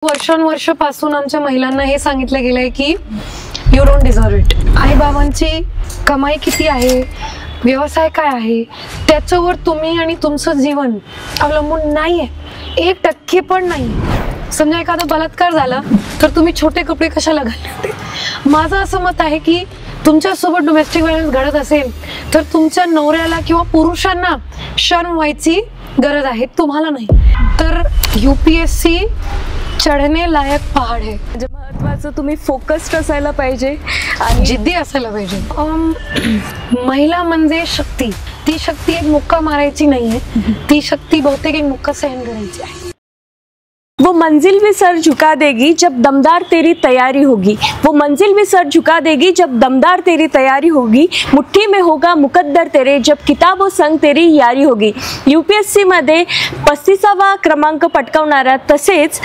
वर्षांवर्षापासून आमच्या महिलांना हे सांगितलं गेलंय की यू डोंट डिझर्व इट. आई बाबांची कमाई किती आहे, व्यवसाय काय आहे, त्याच्यावर तुम्ही आणि तुमचं जीवन अवलंबून नाहीये, 1% पण नाही. समजा एखादा बलात्कार झाला तर तुम्ही छोटे कपडे कशाला घालले होते. माझं असं मत आहे की तुमच्यासोबत डोमेस्टिक व्हायलन्स घडत असेल तर तुमच्या नवऱ्याला किंवा पुरुषांना शर्म व्हायची गरज आहे, तुम्हाला नाही. तर UPSC चढणे लायक पहाड आहे. म्हणजे महत्त्वाचं तुम्ही फोकस्ड असायला पाहिजे आणि जिद्दी असायला पाहिजे. महिला म्हणजे शक्ती. ती शक्ती एक मुक्का मारायची नाहीये, ती शक्ती बहुतेक एक मुक्का सहन करायची आहे. वो मंजिल भी सर झुका देगी जब दमदार तेरी तैयारी होगी. वो मंजिल भी सर झुका देगी जब दमदार तेरी तैयारी होगी. मुट्ठी में होगा मुकद्दर तेरे जब किताबों संग तेरी यारी होगी. UPSC मध्ये 35वा क्रमांक पटकावणाऱ्या तसेच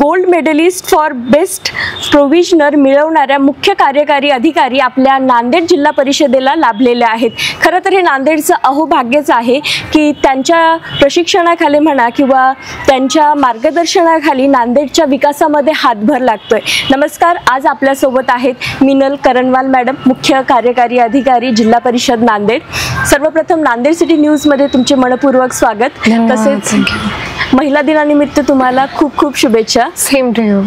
गोल्ड मेडलिस्ट फॉर बेस्ट प्रोव्हिजनर मिळवणाऱ्या मुख्य कार्यकारी अधिकारी आपल्या नांदेड जिल्हा परिषदेला लाभलेले आहेत. खरं तर हे नांदेडचं अहोभाग्यच आहे की त्यांच्या प्रशिक्षणाखाली म्हणा किंवा त्यांच्या मार्गदर्शन खाली नांदेडच्या विकासामध्ये हातभार लागतोय. नमस्कार, आज आपल्या सोबत आहेत मिनल करणवाल मॅडम, मुख्य कार्यकारी अधिकारी जिल्हा परिषद नांदेड. सर्वप्रथम नांदेड सिटी न्यूज मध्ये तुमचे मनपूर्वक स्वागत. तसेच महिला दिनानिमित्त तुम्हाला खूप खूप शुभेच्छा. Same to you.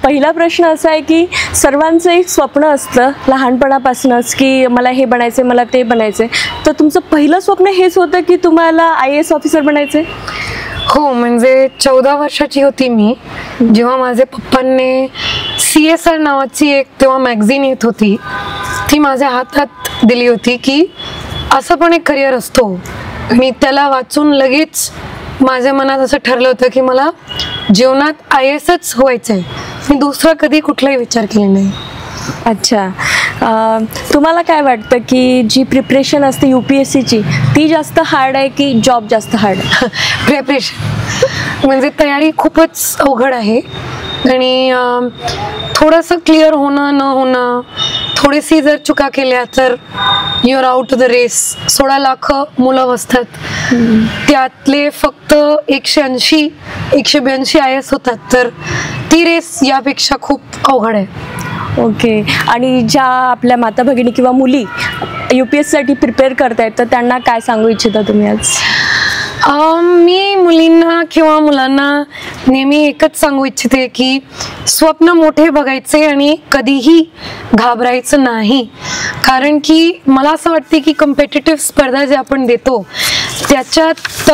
पहिला प्रश्न असा आहे की सर्वांचं एक स्वप्न असतं लहानपणापासूनच की मला हे बनायचं, मला ते बनायचं. तर तुमचं पहिलं स्वप्न हेच होतं की तुम्हाला IAS ऑफिसर बनायचं? हो, म्हणजे 14 वर्षाची होती मी जेव्हा माझ्या पप्पांनी CSR नावाची एक तेव्हा मॅगझिन येत होती, ती माझ्या हातात दिली होती की असं पण एक करिअर असतो. मी त्याला वाचून लगेच माझ्या मनात असं ठरलं होतं की मला जीवनात IASच व्हायचं आहे. मी दुसरा कधी कुठलाही विचार केला नाही. अच्छा, तुम्हाला काय वाटतं की जी प्रिपरेशन असते UPSCची ती जास्त हार्ड आहे की जॉब जास्त हार्ड? प्रिपरेशन म्हणजे तयारी खूपच अवघड आहे आणि थोडंसं क्लिअर होणं न होणं, थोडीशी जर चुका केल्या तर you are out of the race. 16 lakh मुलं बसतात, त्यातले फक्त 180-182 IAS होतात, तर ती रेस यापेक्षा खूप अवघड आहे. ओके. आणि ज्या आपल्या माता भगिनी किंवा मुली UPSCसाठी प्रिपेअर करतायत तर त्यांना काय सांगू इच्छिता तुम्ही आज? मी मुलींना किंवा मुलांना नेहमी एकच सांगू इच्छिते की स्वप्न मोठे बघायचे आणि कधीही घाबरायचं नाही. कारण की मला असं वाटते की कॉम्पिटिटिव्ह स्पर्धा जे आपण देतो त्याच्यात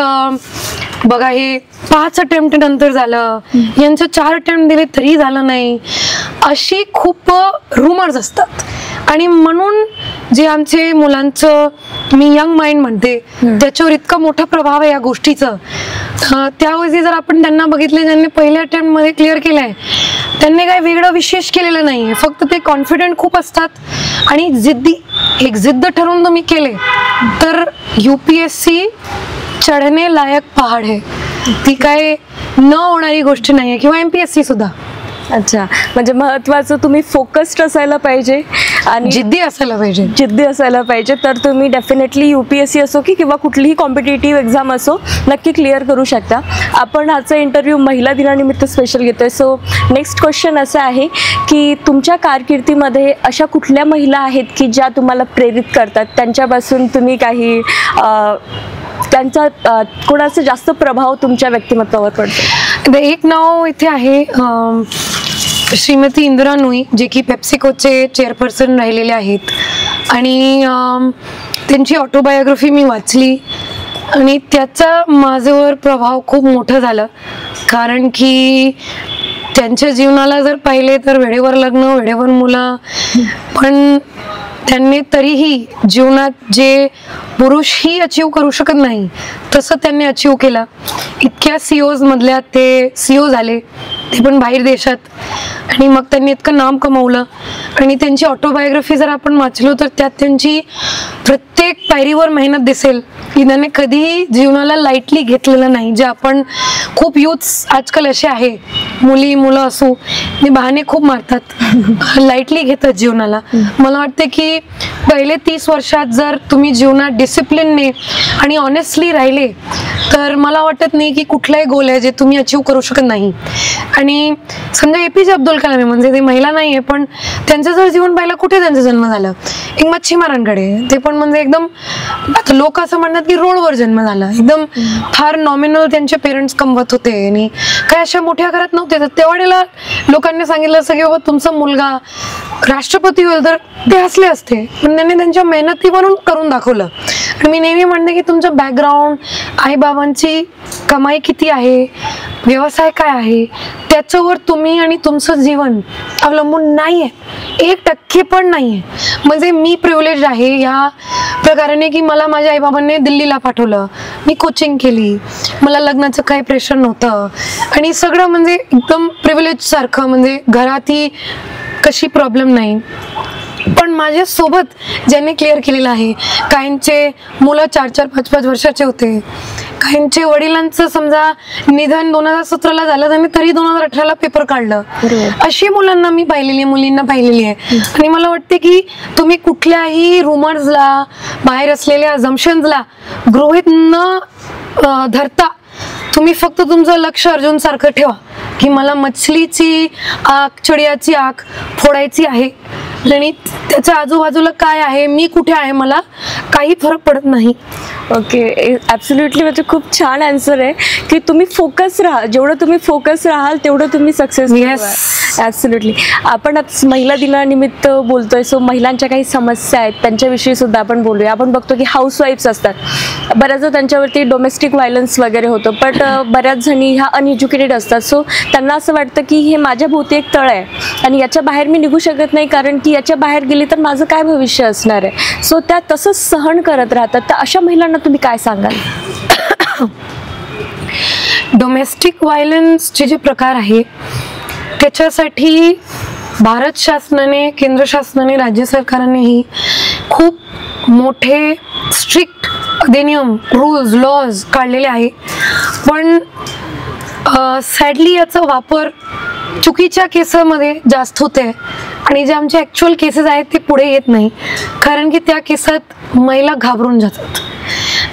बघा, हे 5 अटेम्प्ट नंतर झालं, यांचं 4 अटेम्प्ट दिले तरी झालं नाही, अशी खूप रुमर्स असतात. आणि म्हणून जे आमचे मुलांचं, मी यंग माइंड म्हणते, त्याच्यावर इतका मोठा प्रभाव आहे या गोष्टीचं. त्याऐवजी जर आपण त्यांना बघितले ज्यांनी पहिल्या अटेम्प्ट मध्ये क्लिअर केलंय, त्यांनी काही वेगळं विशेष केलेलं नाही, फक्त ते कॉन्फिडंट खूप असतात आणि जिद्दी. एक जिद्द ठरवून तुम्ही केले तर UPSC चढणे लायक पहाड आहे. ती काय न होणारी गोष्ट नाहीये, किंवा MPSC सुद्धा. अच्छा, म्हणजे महत्त्वाचं तुम्ही फोकस्ड असायला पाहिजे आणि जिद्दी असायला पाहिजे. जिद्दी असायला पाहिजे. तर तुम्ही डेफिनेटली UPSC असो की किंवा कुठलीही कॉम्पिटेटिव्ह एक्झाम असो नक्की क्लिअर करू शकता. आपण आजचा इंटरव्ह्यू महिला दिनानिमित्त स्पेशल घेतोय. सो नेक्स्ट क्वेश्चन असं आहे की तुमच्या कारकिर्दीमध्ये अशा कुठल्या महिला आहेत की ज्या तुम्हाला प्रेरित करतात, त्यांच्यापासून तुम्ही काही त्यांचा कोणाचा जास्त प्रभाव तुमच्या व्यक्तिमत्वावर पडतो? एक नाव इथे आहे, श्रीमती इंदिरा नुई, जे की पेप्सिकोचे चेअरपर्सन राहिलेले आहेत. आणि त्यांची ऑटोबायोग्राफी मी वाचली आणि त्याचा माझ्यावर प्रभाव खूप मोठा झाला. कारण की त्यांच्या जीवनाला जर पाहिले तर वेळेवर लग्न, वेळेवर मुलं, पण त्यांनी तरीही जीवनात जे पुरुषही अचीव करू शकत नाही तसं त्यांनी अचीव केलं. इतक्या CEOज मधल्या ते CEO झाले, ते पण बाहेर देशात. आणि मग त्यांनी इतकं नाम कमवलं. आणि त्यांची ऑटोबायोग्राफी जर आपण वाचलो तर त्यात त्यांची प्रत्येक पायरीवर मेहनत दिसेल की त्याने कधीही जीवनाला लाईटली घेतलेलं नाही. जे आपण खूप यूथ्स आजकाल असे आहे, मुलं असो, ते बहाणे खूप मारतात, लाईटली घेतात जीवनाला. मला वाटते की पहिले 30 वर्षात जर तुम्ही जीवनात डिसिप्लिनने आणि ऑनेस्टली राहिले तर मला वाटत नाही की कुठलाही गोल आहे जे तुम्ही अचीव करू शकत नाही. आणि समजा APJ अब्दुल कलाम आहे, म्हणजे ते महिला नाही आहे, पण त्यांचं जर जीवन पाहिलं, कुठे त्यांचा जन्म झाला, एक मच्छीमारांकडे, ते पण म्हणजे एकदम लोक असं म्हणतात की रोडवर जन्म झाला, एकदम फार नॉमिनल त्यांचे पेरेंट्स कमवत होते आणि काही अशा मोठ्या घरात नव्हते. तर तेवढ्याला लोकांनी सांगितलं असं की बाबा तुमचा मुलगा राष्ट्रपती होईल, तर ते हसले असते, पण त्यांनी त्यांच्या मेहनतीवरून करून दाखवलं. आणि मी नेहमी म्हणते की तुमचं बॅकग्राऊंड, आईबाबांची कमाई किती आहे, व्यवसाय काय आहे, त्याच्यावर तुम्ही आणि तुमचं जीवन अवलंबून नाही आहे, 1% पण नाही आहे. म्हणजे मी प्रिव्हिलेज आहे ह्या प्रकाराने की मला माझ्या आईबाबांनी दिल्लीला पाठवलं, मी कोचिंग केली, मला लग्नाचं काही प्रेशर नव्हतं आणि सगळं म्हणजे एकदम प्रिव्हिलेज सारखं, म्हणजे घरातही कशी प्रॉब्लेम नाही. पण माझ्यासोबत ज्यांनी क्लिअर केलेलं आहे, काहींचे मुलं 4-4, 5-5 वर्षाचे होते, काहींचे वडिलांचं समजा निधन 2017ला झालं, त्यांनी तरी 2018ला पेपर काढलं. अशी मुलींना पाहिलेली आहे. आणि मला वाटते की तुम्ही कुठल्याही रुमर्सला, बाहेर असलेल्या अझम्पशन्सला गृहीत न धरता तुम्ही फक्त तुमचं लक्ष अर्जुन सारखं ठेवा की मला मछलीची आख, चिडियाची आख फोडायची आहे आणि त्याच्या आजूबाजूला काय आहे, मी कुठे आहे, मला काही फरक पडत नाही. Okay, absolutely. म्हणजे खूप छान आन्सर आहे की तुम्ही फोकस राहा, जेवढं तुम्ही फोकस राहाल तेवढं तुम्ही सक्सेस. ॲब्सोल्युटली. आपण आज महिला दिनानिमित्त बोलतोय, सो महिलांच्या काही समस्या आहेत त्यांच्याविषयी सुद्धा आपण बोलूया. आपण बघतो की हाऊसवाईफ्स असतात, बऱ्याचदा त्यांच्यावरती डोमेस्टिक व्हायलन्स वगैरे होतं, बट बऱ्याच जणी ह्या अनएज्युकेटेड असतात. सो त्यांना असं वाटतं की हे माझ्या भोवती एक तळ आहे आणि याच्या बाहेर मी निघू शकत नाही, कारण की याच्या बाहेर गेली तर माझं काय भविष्य असणार आहे. सो त्या तसंच सहन करत राहतात. तर अशा महिलांना तुम्ही काय सांगाल? डोमेस्टिक व्हायलन्सचे जे प्रकार आहे त्याच्यासाठी भारत शासनाने, केंद्र शासनाने, राज्य सरकारांनीही खूप मोठे स्ट्रिक्ट अधिनियम, रूल्स, लॉज काढलेले आहे. पण सॅडली याचा वापर चुकीच्या केसमध्ये जास्त होते आणि जे आमचे ॲक्च्युअल केसेस आहेत ते पुढे येत नाही, कारण की त्या केसात महिला घाबरून जातात.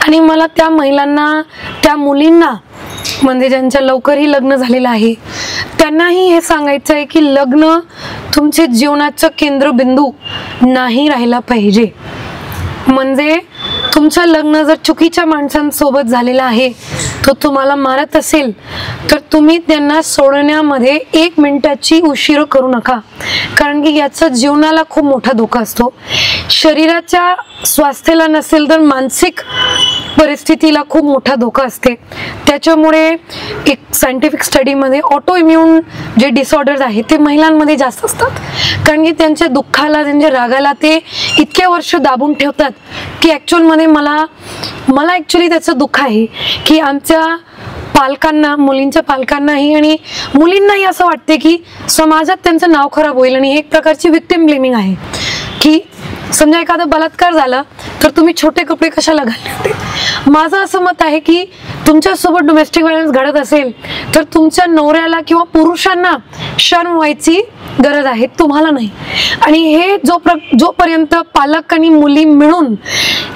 आणि मला त्या महिलांना, त्या मुलींना, म्हणजे ज्यांच्या लवकरही लग्न झालेलं आहे, त्यांनाही हे सांगायचं आहे की लग्न तुमचे जीवनाचं केंद्रबिंदू नाही राहिला पाहिजे. म्हणजे तुमचं लग्न जर चुकीच्या माणसांसोबत झालेलं आहे, तो तुम्हाला मारत असेल तर तुम्ही त्यांना सोडण्यामध्ये 1 मिनिटाची उशीर करू नका, कारण की याचा जीवनाला खूप मोठा धोका असतो. शरीराच्या स्वास्थ्याला नसेल तर मानसिक परिस्थितीला खूप मोठा धोका असते. त्याच्यामुळे एक सायंटिफिक स्टडीमध्ये ऑटो इम्युन जे डिसऑर्डर्स आहेत ते महिलांमध्ये जास्त असतात, कारण की त्यांच्या दुःखाला, त्यांच्या रागाला ते इतके वर्ष दाबून ठेवतात की ॲक्च्युअलमध्ये मला ॲक्च्युली त्याचं दुःख आहे की आमच्या पालकांना, मुलींच्या पालकांनाही आणि मुलींनाही असं वाटते की समाजात त्यांचं नाव खराब होईल. आणि एक प्रकारची विक्टिम ब्लेमिंग आहे की समजा एखादा बलात्कार झाला तर तुम्ही छोटे कपडे कशाला घालले होते. माझं असं मत आहे की तुमच्यासोबत डोमेस्टिक व्हायलन्स घडत असेल तर तुमच्या नवऱ्याला किंवा पुरुषांना शर्म व्हायची गरज आहे, तुम्हाला नाही. आणि हे जोपर्यंत पालक आणि मुली मिळून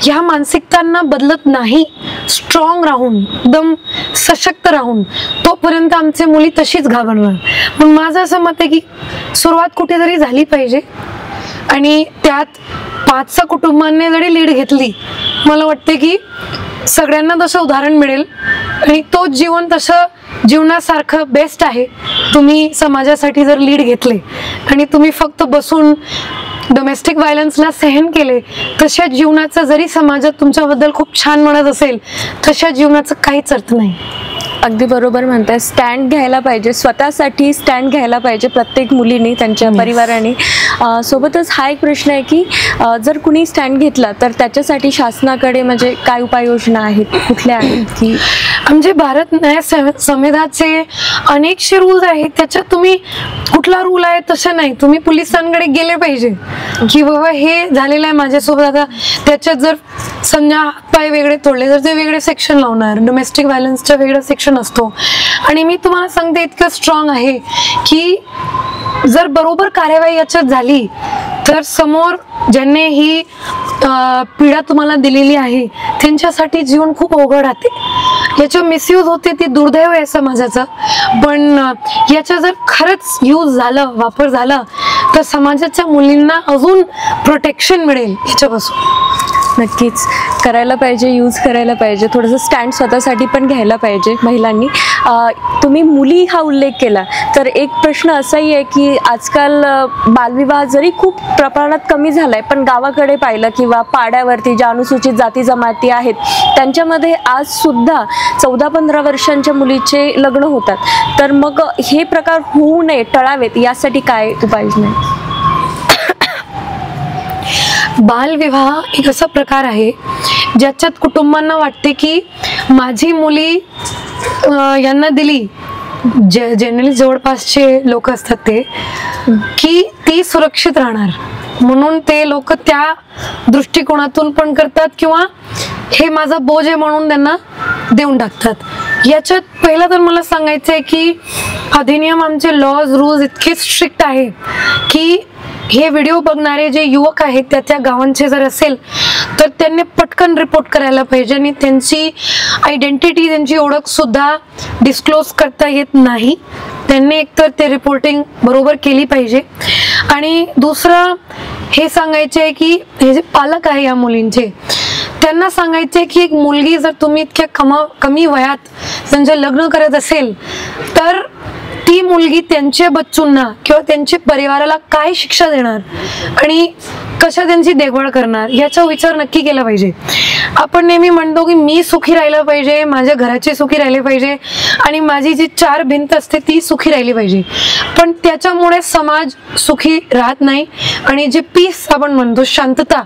ह्या मानसिकतांना बदलत नाही, स्ट्रॉंग राहून, एकदम सशक्त राहून, तोपर्यंत आमचे मुली तशीच घाबरणार. पण माझं असं मत आहे की सुरुवात कुठेतरी झाली पाहिजे आणि त्यात 5 कुटुंबांनी जरी लीड घेतली, मला वाटते की सगळ्यांना तसं उदाहरण मिळेल आणि तो जीवन तसं जीवनासारखं बेस्ट आहे. तुम्ही समाजासाठी जर लीड घेतले आणि तुम्ही फक्त बसून डोमेस्टिक व्हायलन्सला सहन केले, तशा जीवनाचं जरी समाजात तुमच्याबद्दल खूप छान म्हणत असेल, तशा जीवनाचं काहीच अर्थ नाही. अगदी बरोबर म्हणताय. स्टँड घ्यायला पाहिजे, स्वतःसाठी स्टँड घ्यायला पाहिजे प्रत्येक मुलीने, त्यांच्या परिवाराने. सोबतच हा एक प्रश्न आहे की जर कुणी स्टँड घेतला तर त्याच्यासाठी शासनाकडे म्हणजे काय उपाययोजना आहेत, कुठल्या आहेत? की म्हणजे भारत न्याय संविधानाचे अनेकशे रूल्स आहेत, त्याच्यात तुम्ही कुठला रूल आहे तसं नाही, तुम्ही पोलिसांकडे गेले पाहिजे की बाबा हे झालेलं आहे माझ्यासोबत. आता त्याच्यात जर समजा पाय वेगळे तोडले तर ते वेगळे सेक्शन लावणार, डोमेस्टिक व्हायलन्सचा वेगळा सेक्शन असतो. आणि मी तुम्हाला सांगते इतकं स्ट्रॉंग आहे की जर बरोबर कार्यवाही याच्यात झाली तर समोर ज्यांनी ही पीडा तुम्हाला दिलेली आहे त्यांच्यासाठी जीवन खूप अवघड राहते. याचा मिसयूज होते, ती दुर्दैव आहे समाजाचं. पण याचा जर खरंच यूज झालं, वापर झाला तर समाजाच्या मुलींना अजून प्रोटेक्शन मिळेल याच्यापासून. नक्कीच करायला पाहिजे, यूज करायला पाहिजे, थोडंसं स्टँड स्वतःसाठी पण घ्यायला पाहिजे महिलांनी. तुम्ही मुली हा उल्लेख केला तर एक प्रश्न असाही आहे की आजकाल बालविवाह जरी खूप प्रमाणात कमी झाला आहे पण गावाकडे पाहिलं किंवा पाड्यावरती ज्या अनुसूचित जाती जमाती आहेत त्यांच्यामध्ये आजसुद्धा 14-15 वर्षांच्या मुलीचे लग्न होतात. तर मग हे प्रकार होऊ नये, टळावेत, यासाठी काय उपाययोजना आहेत? बालविवाह एक असा प्रकार आहे ज्याच्यात कुटुंबांना वाटते की माझी मुली यांना दिली, जनरली जवळपासचे लोक असतात ते, की ती सुरक्षित राहणार म्हणून ते लोक त्या दृष्टिकोनातून पण करतात किंवा हे माझा बोज आहे म्हणून त्यांना देऊन टाकतात. याच्यात पहिला तर मला सांगायचं आहे की अधिनियम, आमचे लॉज रूल्स इतके स्ट्रिक्ट आहे की हे व्हिडिओ बघणारे जे युवक आहेत त्या गावांचे जर असेल तर त्यांनी पटकन रिपोर्ट करायला पाहिजे आणि त्यांची आयडेंटिटी, त्यांची ओळख सुद्धा डिस्क्लोज करता येत नाही. त्यांनी एकतर ते रिपोर्टिंग बरोबर केली पाहिजे. आणि दुसरं हे सांगायचे आहे की हे जे पालक आहे या मुलींचे त्यांना सांगायचे की एक मुलगी जर तुम्ही इतक्या कमी वयात त्यांचं लग्न करत असेल तर ती मुलगी त्यांच्या बच्चूंना किंवा त्यांच्या परिवाराला काय शिक्षा देणार आणि कशा त्यांची देखभाल करणार याचा विचार नक्की केला पाहिजे. आपण नेहमी म्हणतो की मी सुखी राहिलं पाहिजे, माझ्या घराचे सुखी राहिले पाहिजे आणि माझी जी 4 भिंत असते ती सुखी राहिली पाहिजे, पण त्याच्यामुळे समाज सुखी राहत नाही. आणि जे पीस आपण म्हणतो, शांतता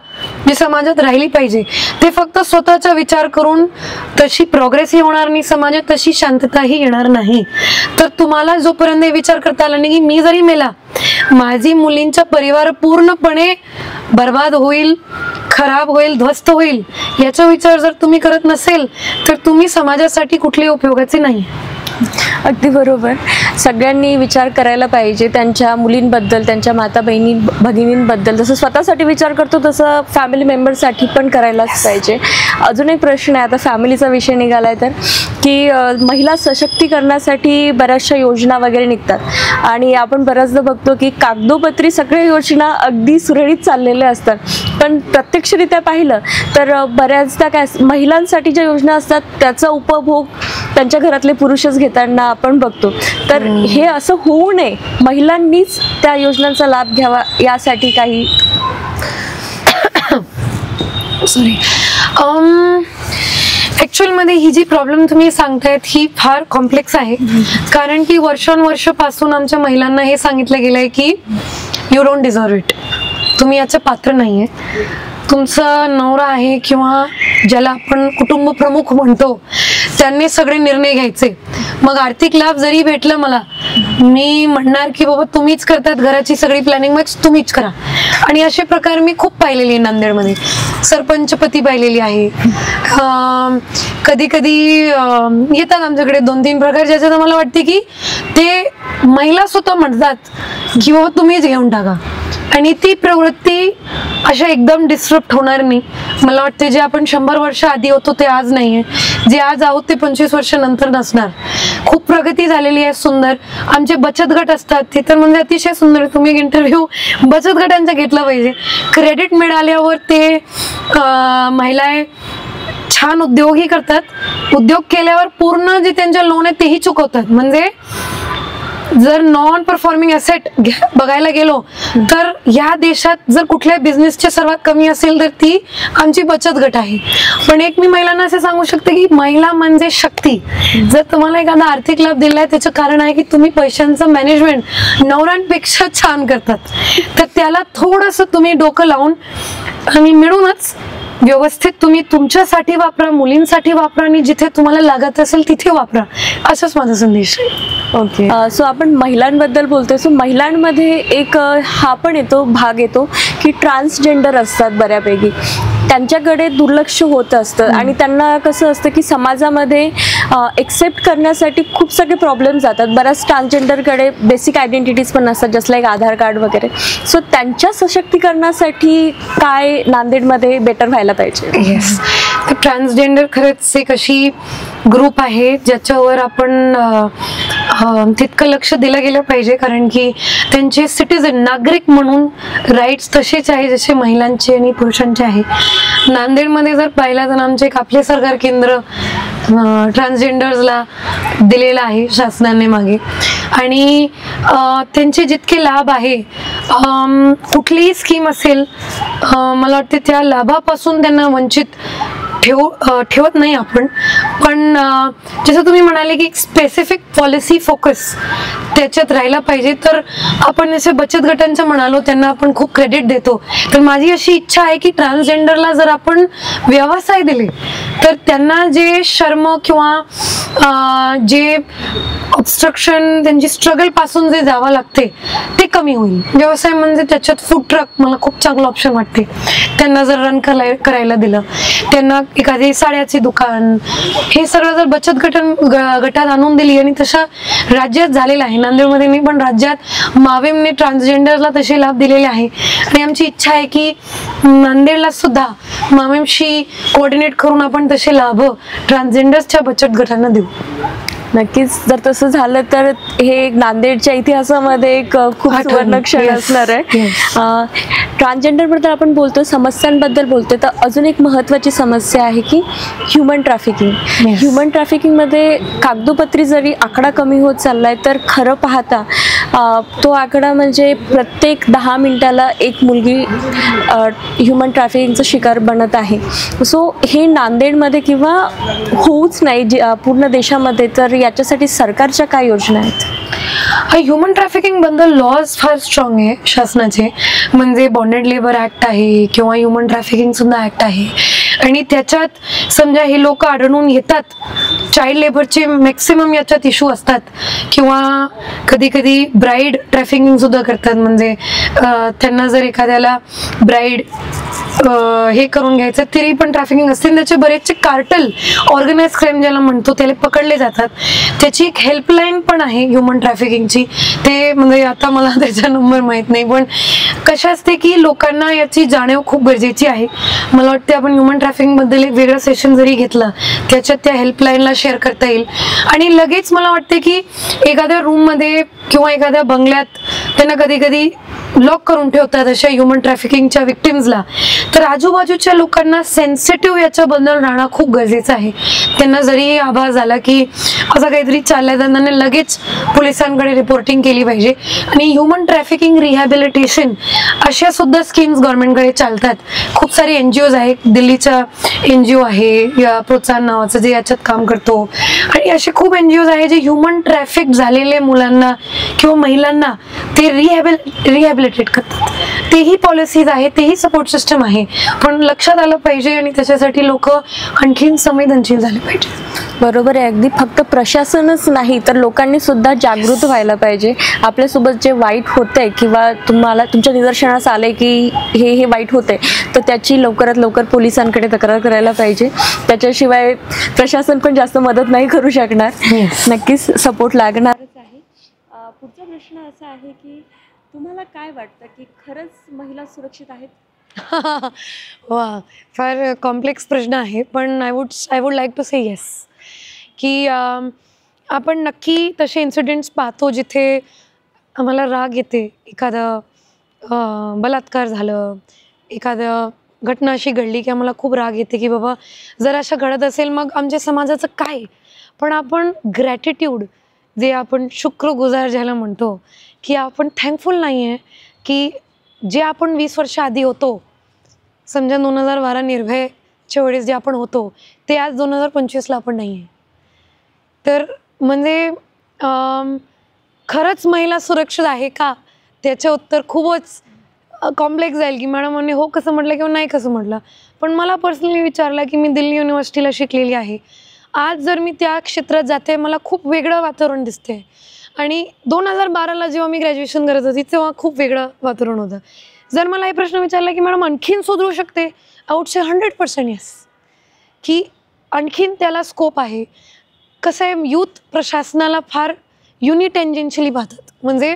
जी समाजात राहिली पाहिजे, ते फक्त स्वतःचा विचार करून तशी प्रोग्रेसही होणार नाही समाजात, तशी शांतताही येणार नाही. तर तुम्हाला जोपर्यंत विचार करता आला नाही की मी जरी मेला माझी मुलींचा परिवार पूर्णपणे बर्बाद होईल, खराब होईल, ध्वस्त होईल, याचा विचार जर तुम्ही करत नसेल तर तुम्ही समाजासाठी कुठल्याही उपयोगाचे नाही. अगदी बरोबर. सगळ्यांनी विचार करायला पाहिजे त्यांच्या मुलींबद्दल, त्यांच्या माता बहिणी भगिनींबद्दल. जसं स्वतःसाठी विचार करतो तसं फॅमिली मेंबरसाठी पण करायलाच पाहिजे. अजून एक प्रश्न आहे, आता फॅमिलीचा विषय निघालाय तर, की महिला सशक्तीकरणासाठी बऱ्याचशा योजना वगैरे निघतात आणि आपण बऱ्याचदा बघतो की कागदोपत्री सगळ्या योजना अगदी सुरळीत चाललेल्या असतात, पण प्रत्यक्षरित्या पाहिलं तर बऱ्याचदा काय महिलांसाठी ज्या योजना असतात त्याचा उपभोग त्यांच्या घरातले पुरुषच घेताना आपण बघतो. तर हे असं होऊ नये, महिलांनीच त्या योजनांचा लाभ घ्यावा यासाठी काही ॲक्च्युअलमध्ये ही जी प्रॉब्लेम तुम्ही सांगतायत ही फार कॉम्प्लेक्स आहे. कारण की वर्षानुवर्षापासून आमच्या महिलांना हे सांगितलं गेलंय की यू डोंट डिझर्व इट, तुम्ही याचं पात्र नाहीये. तुमचा नवरा आहे किंवा ज्याला आपण कुटुंब प्रमुख म्हणतो त्यांनी सगळे निर्णय घ्यायचे. मग आर्थिक लाभ जरी भेटलं मला, मी म्हणणार की बाबा तुम्हीच करतात घराची सगळी प्लॅनिंग, मग तुम्हीच करा. आणि असे प्रकार मी खूप पाहिलेले आहे. नांदेडमध्ये सरपंचपती पाहिलेली आहे. कधी कधी येतात आमच्याकडे 2-3 प्रकार ज्याच्यात मला वाटते की ते महिला स्वतः म्हणतात की बाबा तुम्हीच घेऊन टाका आणि ती प्रवृत्ती अशा एकदम डिस्टर्ब होणार नाही. मला वाटते जे आपण 100 वर्ष आधी होतो ते आज नाहीये, जे आज आहोत ते 25 वर्ष नंतर नसणार. खूप प्रगती झालेली आहे, सुंदर. आमचे बचत गट असतात ते तर म्हणजे अतिशय सुंदर. तुम्ही इंटरव्ह्यू बचत गटांचा घेतला पाहिजे. क्रेडिट मिळाल्यावर ते महिला छान उद्योगही करतात. उद्योग केल्यावर पूर्ण जे त्यांच्या लोन आहे तेही चुकवतात. म्हणजे जर नॉन परफॉर्मिंग ॲसेट बघायला गेलो तर या देशात जर कुठल्या बिझनेसची सर्वात कमी असेल तर ती आमची बचत गट आहे. पण एक मी महिलांना असे सांगू शकते की महिला म्हणजे शक्ती. जर तुम्हाला एखादा आर्थिक लाभ दिलाय त्याचं कारण आहे की तुम्ही पैशांचं मॅनेजमेंट नवऱ्यांपेक्षा छान करतात. तर त्याला थोडंसं तुम्ही डोकं लावून आणि मिळूनच व्यवस्थित तुम्ही तुमच्यासाठी वापरा, मुलींसाठी वापरा आणि जिथे तुम्हाला लागत असेल तिथे वापरा, असंच माझा संदेश आहे. ओके, सो आपण महिलांबद्दल बोलतोय. सो महिलांमध्ये एक हा पण भाग येतो की ट्रान्सजेंडर असतात बऱ्यापैकी, त्यांच्याकडे दुर्लक्ष होत असतं आणि त्यांना कसं असतं की समाजामध्ये एक्सेप्ट करण्यासाठी खूप सगळे प्रॉब्लेम जातात. बऱ्याच ट्रान्सजेंडरकडे बेसिक आयडेंटिटीज पण असतात, जसं लाईक आधार कार्ड वगैरे. सो त्यांच्या सशक्तीकरणासाठी काय नांदेडमध्ये बेटर व्हायला पाहिजे? येस, ट्रान्सजेंडर खरंच एक अशी ग्रुप आहे ज्याच्यावर आपण तितकं लक्ष दिलं गेलं पाहिजे, कारण की त्यांचे सिटीजन नागरिक म्हणून राईट्स तसेच आहे जसे महिलांचे आणि पुरुषांचे आहे. नांदेडमध्ये जर पाहिलं तर आमचे एक आपले सरकार केंद्र ट्रान्सजेंडर्सला दिलेलं आहे शासनाने मागे, आणि त्यांचे जितके लाभ आहे, कुठलीही स्कीम असेल मला वाटते त्या लाभापासून त्यांना वंचित ठेवत नाही आपण. पण जसं तुम्ही म्हणाले की स्पेसिफिक पॉलिसी फोकस त्याच्यात राहिला पाहिजे, तर आपण असे बचत गटांचं म्हणालो त्यांना आपण खूप क्रेडिट देतो. तर माझी अशी इच्छा आहे की ट्रान्सजेंडरला जर आपण व्यवसाय दिले तर त्यांना जे शर्म किंवा जे ऑब्स्ट्रक्शन त्यांची स्ट्रगल पासून जे जावं लागते ते कमी होईल. व्यवसाय म्हणजे त्याच्यात फूड ट्रक मला खूप चांगलं ऑप्शन वाटते. त्यांना जर रन करायला दिलं, त्यांना एखादी साड्याचे दुकान, हे सगळं जर बचत गटात आणून दिली, आणि तसं राज्यात झालेलं आहे, नांदेडमध्ये नाही पण राज्यात मावेमने ट्रान्सजेंडरला तसे लाभ दिलेले आहे. आणि आमची इच्छा आहे की नांदेडला सुद्धा मावेमशी कोऑर्डिनेट करून आपण तसे लाभ ट्रान्सजेंडर्सच्या बचत गटांना देऊ. नक्कीच, जर तसं झालं तर हे नांदेडच्या इतिहासामध्ये एक खूप सुवर्णक्षण असणार आहे. ट्रान्सजेंडरबद्दल आपण बोलतो, समस्यांबद्दल बोलतो, तर अजून एक महत्त्वाची समस्या आहे की ह्युमन ट्रॅफिकिंग. ह्युमन ट्रॅफिकिंगमध्ये कागदोपत्री जरी आकडा कमी होत चाललाय, तर खरं पाहता तो आकडा म्हणजे प्रत्येक 10 मिनिटाला एक मुलगी ह्युमन ट्रॅफिकिंगचं शिकार बनत आहे. सो हे नांदेडमध्ये किंवा होऊच नाही पूर्ण देशामध्ये, तर याच्यासाठी सरकारच्या काय योजना आहेत? ह्युमन ट्रॅफिकिंग बद्दल लॉज फार स्ट्रॉंग आहे शासनाचे, म्हणजे बॉन्डेड लेबर ऍक्ट आहे किंवा ह्युमन ट्रॅफिकिंग सुद्धा ऍक्ट आहे. आणि त्याच्यात समजा हे लोक आढळून येतात, चाइल्ड लेबरचे मॅक्सिमम याच्यात इश्यू असतात, किंवा कधी कधी ब्राईड ट्रॅफिकिंग सुद्धा करतात. म्हणजे त्यांना जर एखाद्याला ब्राईड हे करून घ्यायचं तरी पण ट्रॅफिकिंग असते. त्याचे बरेचसे कार्टल, ऑर्गनाइज क्राईम ज्याला म्हणतो, त्याला पकडले जातात. त्याची एक हेल्पलाईन पण आहे ह्युमन ट्रॅफिकिंगची. ते म्हणजे आता मला त्याचा नंबर माहीत नाही, पण कशा असते की लोकांना याची जाणीव खूप गरजेची आहे. मला वाटते आपण ह्युमन ट्रॅफिकिंग बद्दल एक वेगळं सेशन जरी घेतलं त्याच्यात त्या हेल्पलाईनला शेअर करता येईल. आणि लगेच मला वाटते की एखाद्या रूममध्ये किंवा एखाद्या बंगल्यात त्यांना कधी कधी लॉक करून ठेवतात अशा ह्युमन ट्रॅफिकिंगच्या विक्टिम्सला. तर आजूबाजूच्या लोकांना सेन्सिटिव्ह याच्याबद्दल राहणं खूप गरजेचं आहे. त्यांना जरी आभास झाला की असं काहीतरी चाललंय, त्यांना लगेच पोलिसांकडे रिपोर्टिंग केली पाहिजे. आणि ह्युमन ट्रॅफिकिंग रिहॅबिलिटेशन अशा सुद्धा स्कीम्स गव्हर्नमेंटकडे चालतात. खूप सारे NGOज आहेत, दिल्लीचा NGO आहे या प्रोत्साहन नावाचं जे याच्यात काम करतो, आणि असे खूप NGOज आहेत जे ह्युमन ट्रॅफिक झालेले मुलांना किंवा महिलांना ते रिहॅबिलिटेट करतात. तेही पॉलिसीज आहेत, तेही सपोर्ट सिस्टम आहे, पण लक्षात आलं पाहिजे आणि त्याच्यासाठी लोक आणखीन संवेदनशील झाले पाहिजे. बरोबर आहे अगदी. फक्त प्रशासनच नाही तर लोकांनी सुद्धा जागृत व्हायला पाहिजे. आपल्यासोबत जे वाईट होतंय किंवा तुम्हाला तुमच्या निदर्शनास आले की हे वाईट होतंय, तर त्याची लवकरात लवकर पोलिसांकडे तक्रार करायला पाहिजे. त्याच्याशिवाय प्रशासन पण जास्त मदत नाही करू शकणार. नक्कीच सपोर्ट लागणारच आहे. पुढचा प्रश्न असा आहे की तुम्हाला काय वाटतं की खरंच महिला सुरक्षित आहेत? वा, फार कॉम्प्लेक्स प्रश्न आहे, पण I would like to say yes. की आपण नक्की तसे इन्सिडेंट्स पाहतो जिथे आम्हाला राग येते. एखादं बलात्कार झालं, एखादं घटना अशी घडली की आम्हाला खूप राग येते की बाबा जर असं घडत असेल मग आमच्या समाजाचं काय. पण आपण ग्रॅटिट्यूड जे आपण शुक्रगुजार ज्याला म्हणतो, की आपण थँकफुल नाही आहे की जे आपण 20 वर्ष आधी होतो, समजा 2012 निर्भयच्या वेळेस जे आपण होतो ते आज 2025ला आपण नाही आहे. तर म्हणजे खरंच महिला सुरक्षित आहे का, त्याचं उत्तर खूपच कॉम्प्लेक्स जाईल की मॅडमांनी हो कसं म्हटलं किंवा नाही कसं म्हटलं. पण मला पर्सनली विचारलं की मी दिल्ली युनिव्हर्सिटीला शिकलेली आहे, आज जर मी त्या क्षेत्रात जाते मला खूप वेगळं वातावरण दिसते. आणि 2012ला जेव्हा मी ग्रॅज्युएशन करत होती तेव्हा खूप वेगळं वातावरण होतं. जर मला हे प्रश्न विचारला की मॅडम आणखीन सुधरू शकते, आय वुड से 100% येस, की आणखीन त्याला स्कोप आहे. कसं आहे, यूथ प्रशासनाला फार युनिटेंजन्शियली पाहतात, म्हणजे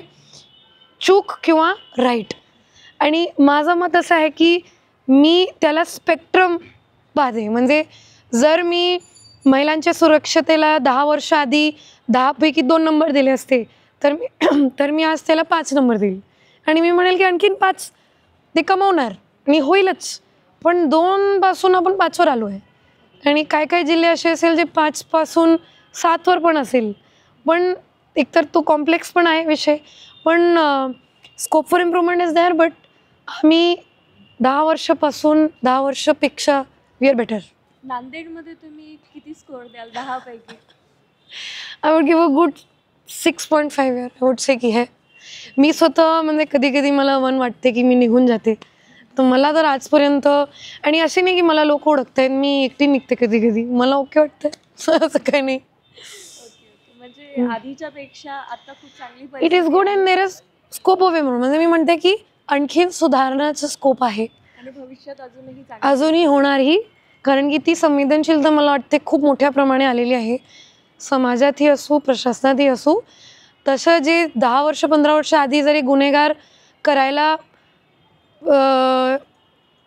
चूक किंवा राईट. आणि माझं मत असं आहे की मी त्याला स्पेक्ट्रम पाहते. म्हणजे जर मी महिलांच्या सुरक्षतेला 10 वर्ष आधी 10पैकी 2 नंबर दिले असते तर मी आज त्याला 5 नंबर देईल. आणि मी म्हणेल की आणखीन 5 ते कमवणार आणि होईलच. पण 2 पासून आपण 5 वर आलो आहे. आणि काय काय जिल्हे असे असेल जे 5 पासून 7 वर पण असेल. पण एकतर तो कॉम्प्लेक्स पण आहे विषय, पण scope for improvement is there. But आम्ही 10 वर्षापासून 10 वर्षापेक्षा वी आर बेटर. नांदेडमध्ये तुम्ही किती स्कोअर द्याल 10 पैकी? I would give a good 6.5 I would say की है. मी स्वतः म्हणजे कधी कधी मला मन वाटते की मी निघून जाते. तर मला तर आजपर्यंत, आणि असे नाही की मला लोक ओळखत आहेत, मी एकटी निघते कधी कधी, मला ओके वाटतं असं काही नाही. म्हणजे आधीच्या पेक्षा आता खूप चांगली it is good and there is scope of improvement. म्हणजे मी म्हणते की आणखीन सुधारण्याचं स्कोप आहे आणि भविष्यात अजूनही होणारही. कारण की ती संवेदनशीलता मला वाटते खूप मोठ्या प्रमाणे आलेली आहे, समाजातही असू प्रशासनातही असू. तसं जे 10 वर्ष 15 वर्ष आधी जरी गुन्हेगार करायला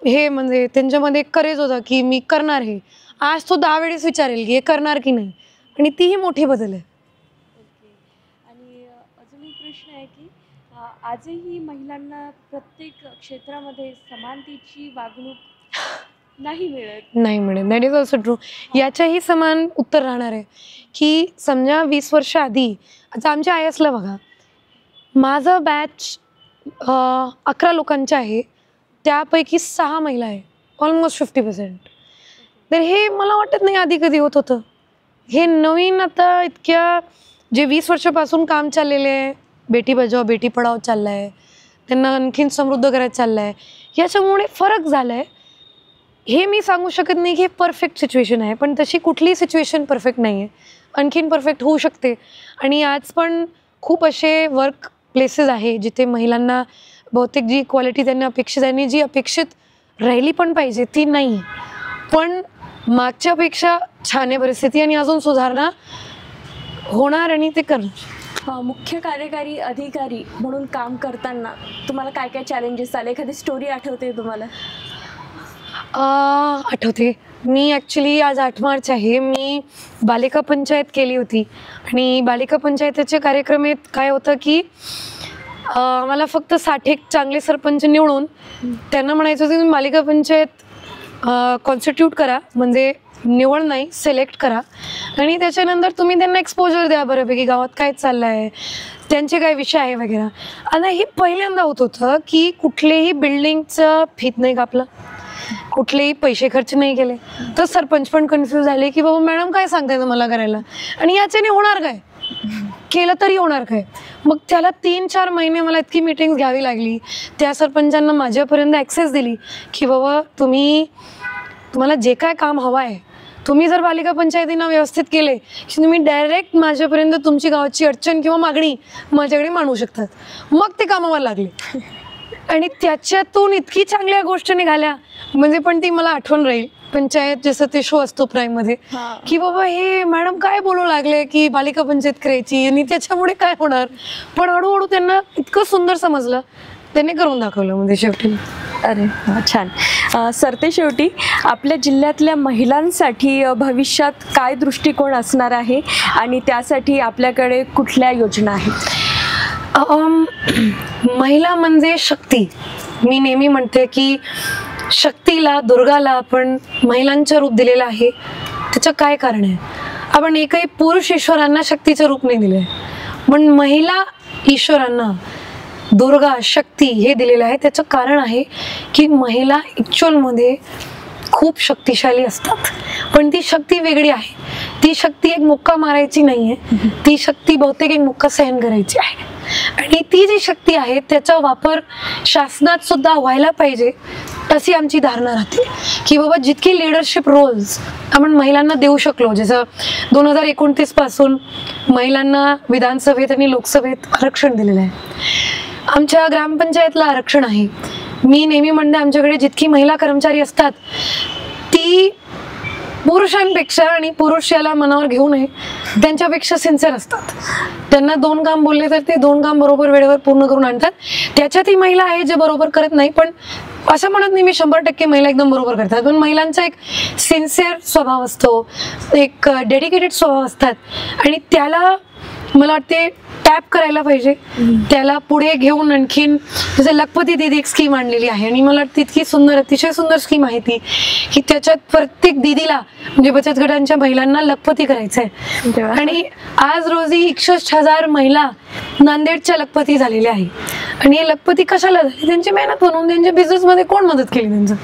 हे म्हणजे त्यांच्यामध्ये करेज होतं की मी करणार हे, आज तो 10 वेळेस विचारेल की हे करणार की नाही. आणि तीही मोठी बदल आहे. आणि अजून एक प्रश्न आहे की आजही महिलांना प्रत्येक क्षेत्रामध्ये समानतेची वागणूक नाही मिळत. That is also true. याच्याही समान उत्तर राहणार आहे की समजा 20 वर्ष आधी, आता आमच्या IASला बघा, माझं बॅच 11 लोकांचं आहे, त्यापैकी 6 महिला आहे, ऑलमोस्ट 50%. तर हे मला वाटत नाही आधी कधी होत होतं. हे नवीन आता इतक्या जे 20 वर्षापासून काम चाललेले आहे, बेटी बचाव बेटी पढाव चाललं आहे, त्यांना आणखीन समृद्ध करायचं चाललं आहे, याच्यामुळे फरक झाला आहे. हे मी सांगू शकत नाही की हे परफेक्ट सिच्युएशन आहे, पण तशी कुठलीही सिच्युएशन परफेक्ट नाही आहे, आणखीन परफेक्ट होऊ शकते. आणि आज पण खूप असे वर्क प्लेसेस आहे जिथे महिलांना बहुतेक जी क्वालिटी त्यांना अपेक्षित आहे आणि जी अपेक्षित राहिली पण पाहिजे ती नाही. पण मागच्यापेक्षा छान आहे परिस्थिती आणि अजून सुधारणा होणार आणि ते करणार. मुख्य कार्यकारी अधिकारी म्हणून काम करताना तुम्हाला काय काय चॅलेंजेस आले? एखादी स्टोरी आठवते तुम्हाला? आठवते. मी ॲक्च्युली आज 8 मार्च आहे, मी बालिका पंचायत केली होती. आणि बालिका पंचायतीच्या कार्यक्रमात काय होतं की मला फक्त 60 चांगले सरपंच निवडून त्यांना म्हणायचं होतं तुम्ही बालिका पंचायत कॉन्स्टिट्यूट करा, म्हणजे निवड नाही सिलेक्ट करा, आणि त्याच्यानंतर तुम्ही त्यांना एक्सपोजर द्या बऱ्यापैकी गावात काय चाललं आहे, त्यांचे काय विषय आहे वगैरे. आणि हे पहिल्यांदा होत होतं की कुठलेही बिल्डिंगचं फीत नाही कापलं, कुठलेही पैसे खर्च नाही केले. तर सरपंच पण कन्फ्यूज झाले की बाबा मॅडम काय सांगताय मला करायला, आणि याच्याने होणार काय, केलं तरी होणार काय. मग त्याला 3-4 महिने मला इतकी मीटिंग्स घ्यावी लागली. त्या सरपंचांना माझ्यापर्यंत ॲक्सेस दिली की बाबा तुम्हाला जे काय काम हवं आहे, तुम्ही जर बालिका पंचायतींना व्यवस्थित केले की तुम्ही डायरेक्ट माझ्यापर्यंत तुमची गावाची अडचण किंवा मागणी माझ्याकडे मांडू शकतात. मग ते कामावर लागले आणि त्याच्यातून इतकी चांगल्या गोष्टी निघाल्या, म्हणजे पण ती मला आठवण राहील. पंचायत जसं ते शो असतो प्राईममध्ये की बाबा हे मॅडम काय बोलू लागले की बालिका पंचायत करायची आणि त्याच्यामुळे काय होणार, पण हळूहळू त्यांना इतकं सुंदर समजलं, त्यांनी करून दाखवलं म्हणजे शेवटी. अरे छान. सरते शेवटी आपल्या जिल्ह्यातल्या महिलांसाठी भविष्यात काय दृष्टिकोन असणार आहे आणि त्यासाठी आपल्याकडे कुठल्या योजना आहेत? महिला म्हणजे शक्ती. मी नेहमी म्हणते की शक्तीला, दुर्गाला आपण महिलांचं रूप दिलेलं आहे. त्याचं काय कारण आहे? आपण एकही पुरुष ईश्वरांना शक्तीचं रूप नाही दिलंय, पण महिला ईश्वरांना दुर्गा शक्ती हे दिलेलं आहे. त्याचं कारण आहे की महिला ॲक्च्युअलमध्ये खूप शक्तिशाली असतात, पण ती शक्ती वेगळी आहे. ती शक्ती एक मुक्का मारायची नाहीये, ती शक्ती बहुतेक एक मुक्का सहन करायची आहे. आणि ती जी शक्ती आहे त्याचा वापर शासनात सुद्धा व्हायला पाहिजे अशी आमची धारणा राहते की बाबा जितकी लिडरशिप रोल्स आपण महिलांना देऊ शकलो, जसं 2029 पासून महिलांना विधानसभेत आणि लोकसभेत आरक्षण दिलेलं आहे. आमच्या ग्रामपंचायतला आरक्षण आहे. मी नेहमी म्हणते आमच्याकडे जितकी महिला कर्मचारी असतात ती पुरुषांपेक्षा, आणि पुरुष याला मनावर घेऊ नये, त्यांच्यापेक्षा सिन्सिअर असतात. त्यांना 2 काम बोलले तर ते 2 काम बरोबर वेळेवर पूर्ण करून आणतात. त्याच्यात ही महिला आहे जे बरोबर करत नाही, पण असं म्हणत नाही मी 100% महिला एकदम बरोबर करतात, पण महिलांचा एक सिन्सिअर स्वभाव असतो, एक डेडिकेटेड स्वभाव असतात, आणि त्याला मला वाटते टॅप करायला पाहिजे. त्याला पुढे घेऊन आणखीन जसं लखपती दीदी एक स्कीम आणलेली आहे, आणि मला वाटतं इतकी सुंदर, अतिशय सुंदर स्कीम आहे ती, की त्याच्यात प्रत्येक दीदीला म्हणजे बचत गटांच्या महिलांना लखपती करायचं आहे. आणि आज रोजी 61,000 महिला नांदेडच्या लखपती झालेल्या आहे. आणि हे लखपती कशाला झाले? त्यांची मेहनत म्हणून. त्यांच्या बिझनेसमध्ये कोण मदत केली? त्यांचं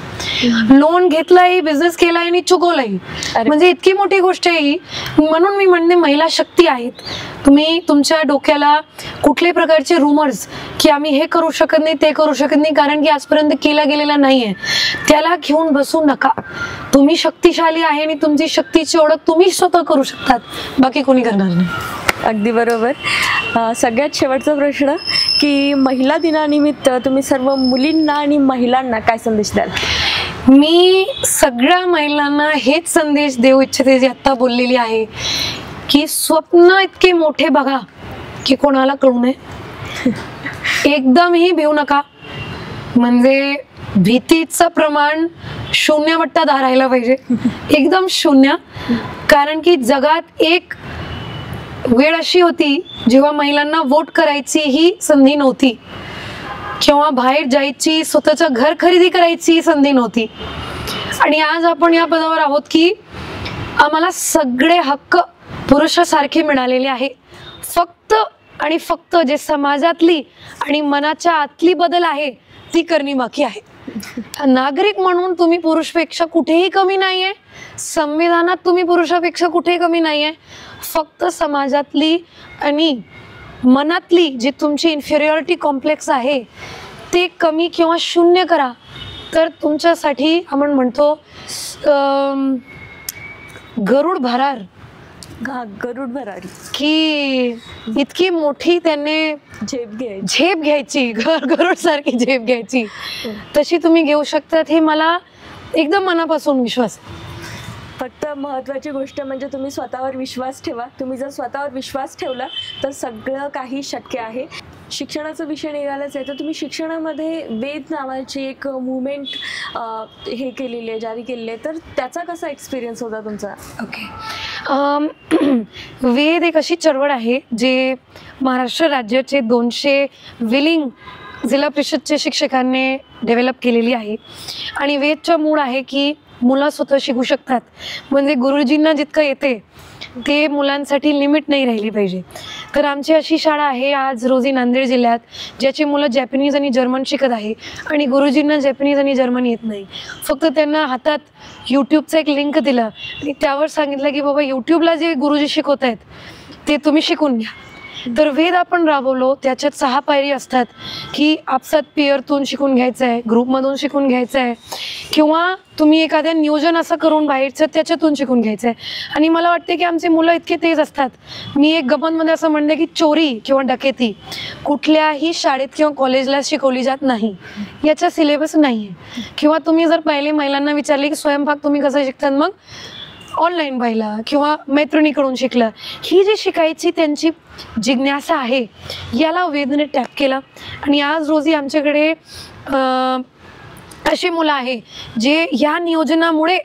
लोन घेतलंय, बिझनेस केलाय आणि चुकवलंय, म्हणजे इतकी मोठी गोष्ट आहे ही. म्हणून मी म्हणते महिला शक्ती आहेत. तुम्ही तुमच्या डोक्याला कुठल्याही प्रकारचे रुमर्स की आम्ही हे करू शकत नाही, ते करू शकत नाही, कारण की आजपर्यंत केला गेलेला नाहीये, त्याला घेऊन बसू नका. तुम्ही शक्तिशाली आहे आणि तुमची शक्तीची ओळख तुम्ही स्वतः करू शकतात, बाकी कोणी करणार नाही. अगदी बरोबर. सगळ्यात शेवटचा प्रश्न की महिला दिनानिमित्त तुम्ही सर्व मुलींना आणि महिलांना काय संदेश द्याल? मी सगळ्या महिलांना हेच संदेश देऊ इच्छिते जे आता बोललेली आहे, की स्वप्न इतके मोठे बघा की कोणाला कळू नये. एकदमही भिवू नका, म्हणजे भीतीचं प्रमाण 0% राहायला पाहिजे, एकदम 0. कारण की जगात एक वेळ अशी होती जेव्हा महिलांना वोट करायची ही संधी नव्हती, किंवा बाहेर जायची, स्वतःचं घर खरेदी करायची संधी नव्हती. आणि आज आपण या पदावर आहोत की आम्हाला सगळे हक्क पुरुषासारखे मिळालेले आहे. फक्त आणि फक्त जे समाजातली आणि मनाच्या आतली बदल आहे ती करणी बाकी आहे. नागरिक म्हणून तुम्ही पुरुषपेक्षा कुठेही कमी नाहीये, संविधानात तुम्ही पुरुषापेक्षा कुठेही कमी नाहीये. फक्त समाजातली आणि मनातली जी तुमची इन्फेरियरिटी कॉम्प्लेक्स आहे ते कमी किंवा 0 करा, तर तुमच्यासाठी आपण म्हणतो गरुड भरार की इतकी मोठी त्यांनी झेप घ्यायची, गरुड सारखी झेप घ्यायची, तशी तुम्ही घेऊ शकतात. हे मला एकदम मनापासून विश्वास. फक्त महत्त्वाची गोष्ट म्हणजे तुम्ही स्वतःवर विश्वास ठेवा. तुम्ही जर स्वतःवर विश्वास ठेवला तर सगळं काही शक्य आहे. शिक्षणाचा विषय निघालाच आहे, तर तुम्ही शिक्षणामध्ये वेद नावाची एक मुवमेंट हे केलेली आहे, जारी केलेली आहे, तर त्याचा कसा एक्सपिरियन्स होता तुमचा? ओके. वेद एक अशी चळवळ आहे जे महाराष्ट्र राज्याचे 200 विलिंग जिल्हा परिषदचे शिक्षकांनी डेव्हलप केलेली आहे. आणि वेदचा मूळ आहे की मुलं स्वतः शिकू शकतात, म्हणजे गुरुजींना जितकं येते ते मुलांसाठी लिमिट नाही राहिली पाहिजे. तर आमची अशी शाळा आहे आज रोजी नांदेड जिल्ह्यात ज्याची मुलं जॅपनीज आणि जर्मन शिकत आहे, आणि गुरुजींना जॅपनीज आणि जर्मन येत नाही. फक्त त्यांना हातात यूट्यूबचं एक लिंक दिलं आणि त्यावर सांगितलं की बाबा यूट्यूबला जे गुरुजी शिकवत आहेत ते तुम्ही शिकून घ्या. तर वेद आपण राबवलो. त्याच्यात 6 पायरी असतात की आपसात पिअरतून शिकून घ्यायचं आहे, ग्रुपमधून शिकून घ्यायचं आहे, किंवा तुम्ही एखाद्या नियोजन असं करून बाहेरचं त्याच्यातून शिकून घ्यायचं आहे. आणि मला वाटते की आमचे मुलं इतके तेज असतात. मी एक गमतमध्ये असं म्हणते की चोरी किंवा डकेती कुठल्याही शाळेत किंवा कॉलेजला शिकवली जात नाही, याचा सिलेबस नाही आहे. किंवा तुम्ही जर पहिले महिलांना विचारले की स्वयंपाक तुम्ही कसं शिकतात, मग ऑनलाईन पाहिलं किंवा मैत्रिणीकडून शिकलं. ही जी शिकायची त्यांची जिज्ञासा आहे याला वेदने टॅप केला. आणि आज रोजी आमच्याकडे अशी मुलं आहे जे या नियोजनामुळे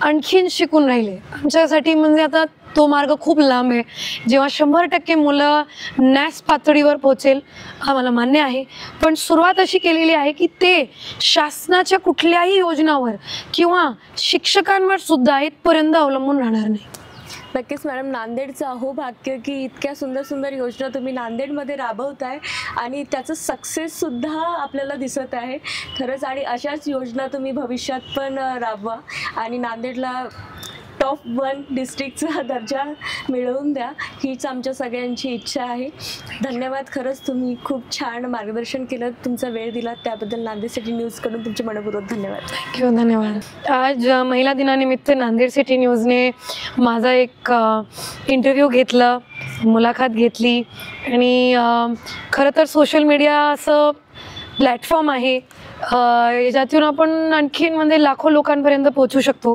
आणखीन शिकून राहिले. आमच्यासाठी म्हणजे आता तो मार्ग खूप लांब आहे. जेव्हा 100% मुलं नॅस पातळीवर पोहोचेल आम्हाला मान्य आहे, पण सुरुवात अशी केलेली आहे की ते शासनाच्या कुठल्याही योजनावर किंवा शिक्षकांवर सुद्धा इथपर्यंत अवलंबून राहणार नाही. नक्कीच मॅडम, नांदेडचं अहोभाग्य की इतक्या सुंदर सुंदर योजना तुम्ही नांदेडमध्ये राबवताय आणि त्याचं सक्सेससुद्धा आपल्याला दिसत आहे खरंच. आणि अशाच योजना तुम्ही भविष्यात पण राबवा आणि नांदेडला टॉप 1 डिस्ट्रिक्टचा दर्जा मिळवून द्या, हीच आमच्या सगळ्यांची इच्छा आहे. धन्यवाद, खरंच तुम्ही खूप छान मार्गदर्शन केलं, तुमचा वेळ दिलात त्याबद्दल नांदेड सिटी न्यूजकडून तुमचे मनपूर्वक धन्यवाद. थँक्यू, धन्यवाद. आज महिला दिनानिमित्त नांदेड सिटी न्यूजने माझा एक इंटरव्ह्यू घेतला, मुलाखत घेतली आणि खरं तर सोशल मीडिया असं प्लॅटफॉर्म आहे ज्यातून आपण आणखीन म्हणजे लाखो लोकांपर्यंत पोहोचू शकतो.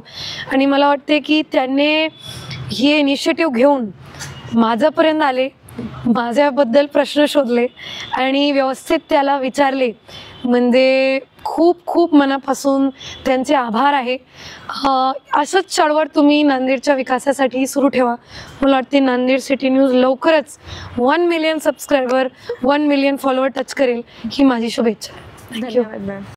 आणि मला वाटते की त्यांनी ही इनिशिएटिव्ह घेऊन माझ्यापर्यंत आले, माझ्याबद्दल प्रश्न शोधले आणि व्यवस्थित त्याला विचारले, म्हणजे खूप खूप मनापासून त्यांचे आभार आहे. असंच चळवळ तुम्ही नांदेडच्या विकासासाठी सुरू ठेवा. मला वाटते नांदेड सिटी न्यूज लवकरच 1 million subscriber, 1 million follower touch करेल, ही माझी शुभेच्छा. धन्यवाद मॅम.